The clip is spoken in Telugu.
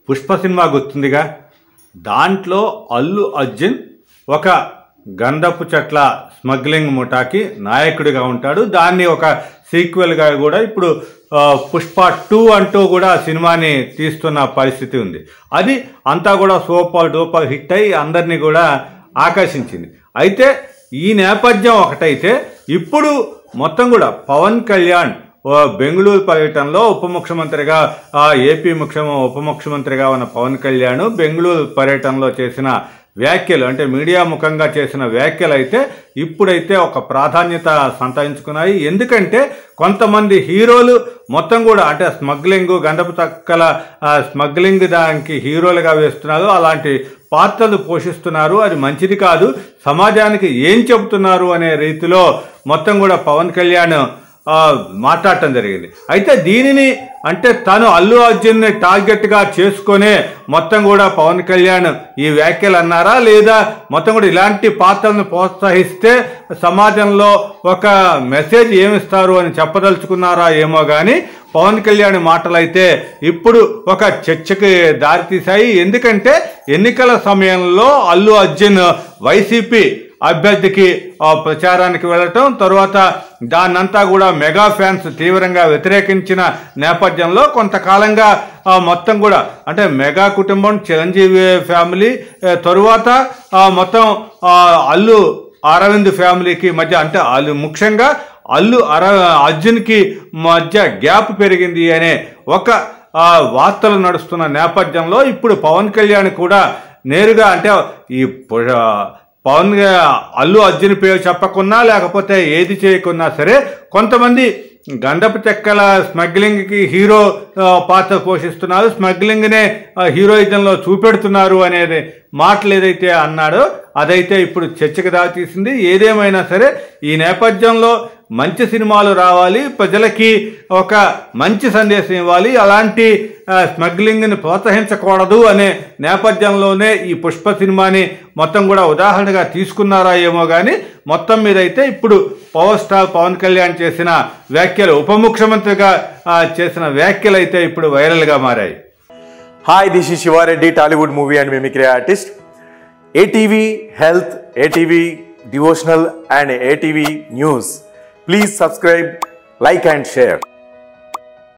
పుష్ప సినిమా గుర్తుందిగా, దాంట్లో అల్లు అర్జున్ ఒక గంధపు చెట్ల స్మగ్లింగ్ ముఠాకి నాయకుడిగా ఉంటాడు. దాన్ని ఒక సీక్వెల్గా కూడా ఇప్పుడు పుష్ప 2 అంటూ కూడా సినిమాని తీస్తున్న పరిస్థితి ఉంది. అది అంతా కూడా సూపర్ డూపర్ హిట్ అయి అందరినీ కూడా ఆకర్షించింది. అయితే ఈ నేపథ్యం ఒకటైతే ఇప్పుడు మొత్తం కూడా పవన్ కళ్యాణ్ బెంగళూరు పర్యటనలో ఉప ముఖ్యమంత్రిగా ఏపీ ఉప ముఖ్యమంత్రిగా ఉన్న పవన్ కళ్యాణ్ బెంగళూరు పర్యటనలో చేసిన వ్యాఖ్యలు, అంటే మీడియా ముఖంగా చేసిన వ్యాఖ్యలు అయితే ఇప్పుడైతే ఒక ప్రాధాన్యత సంతరించుకున్నాయి. ఎందుకంటే కొంతమంది హీరోలు మొత్తం కూడా అంటే స్మగ్లింగ్, గంధపు తక్కల స్మగ్లింగ్ దానికి హీరోలుగా వేస్తున్నారు, అలాంటి పాత్రలు పోషిస్తున్నారు, అది మంచిది కాదు, సమాజానికి ఏం చెబుతున్నారు అనే రీతిలో మొత్తం కూడా పవన్ కళ్యాణ్ మాట్లాడటం జరిగింది. అయితే దీనిని అంటే తను అల్లు అర్జున్ని టార్గెట్గా చేసుకునే మొత్తం కూడా పవన్ కళ్యాణ్ ఈ వ్యాఖ్యలు అన్నారా, లేదా మొత్తం కూడా ఇలాంటి పాత్రలను ప్రోత్సహిస్తే సమాజంలో ఒక మెసేజ్ ఏమిస్తారు అని చెప్పదలుచుకున్నారా ఏమో కానీ పవన్ కళ్యాణ్ మాటలైతే ఇప్పుడు ఒక చర్చకి దారితీశాయి. ఎందుకంటే ఎన్నికల సమయంలో అల్లు అర్జున్ వైసీపీ అభ్యర్థికి ప్రచారానికి వెళ్ళటం, తర్వాత దాన్నంతా కూడా మెగా ఫ్యాన్స్ తీవ్రంగా వ్యతిరేకించిన నేపథ్యంలో కొంతకాలంగా మొత్తం కూడా అంటే మెగా కుటుంబం, చిరంజీవి ఫ్యామిలీ, తరువాత మొత్తం అల్లు అరవింద్ ఫ్యామిలీకి మధ్య అంటే ముఖ్యంగా అల్లు అర్జున్కి మధ్య గ్యాప్ పెరిగింది అనే ఒక వార్తలు నడుస్తున్న నేపథ్యంలో ఇప్పుడు పవన్ కళ్యాణ్ కూడా నేరుగా అంటే ఈ అల్లు అర్జున్ పేరు చెప్పకున్నా లేకపోతే ఏది చేయకున్నా సరే కొంతమంది గంధపు చెక్కల స్మగ్లింగ్కి హీరో పాత్ర పోషిస్తున్నారు, స్మగ్లింగ్నే హీరోయిజంలో చూపెడుతున్నారు అనేది మాటలు ఏదైతే అన్నాడో అదైతే ఇప్పుడు చర్చకు దారితీసింది. ఏదేమైనా సరే ఈ నేపథ్యంలో మంచి సినిమాలు రావాలి, ప్రజలకి ఒక మంచి సందేశం ఇవ్వాలి, అలాంటి స్మగ్లింగ్ని ప్రోత్సహించకూడదు అనే నేపథ్యంలోనే ఈ పుష్ప సినిమాని మొత్తం కూడా ఉదాహరణగా తీసుకున్నారా ఏమో కానీ మొత్తం మీద అయితే ఇప్పుడు పవర్ స్టార్ పవన్ కళ్యాణ్ చేసిన వ్యాఖ్యలు, ఉప ముఖ్యమంత్రిగా చేసిన వ్యాఖ్యలు అయితే ఇప్పుడు వైరల్గా మారాయి. Hi, this is Siva Reddy, Tollywood movie and mimicry artist. ATV Health, ATV Devotional and ATV News. Please subscribe, like and share.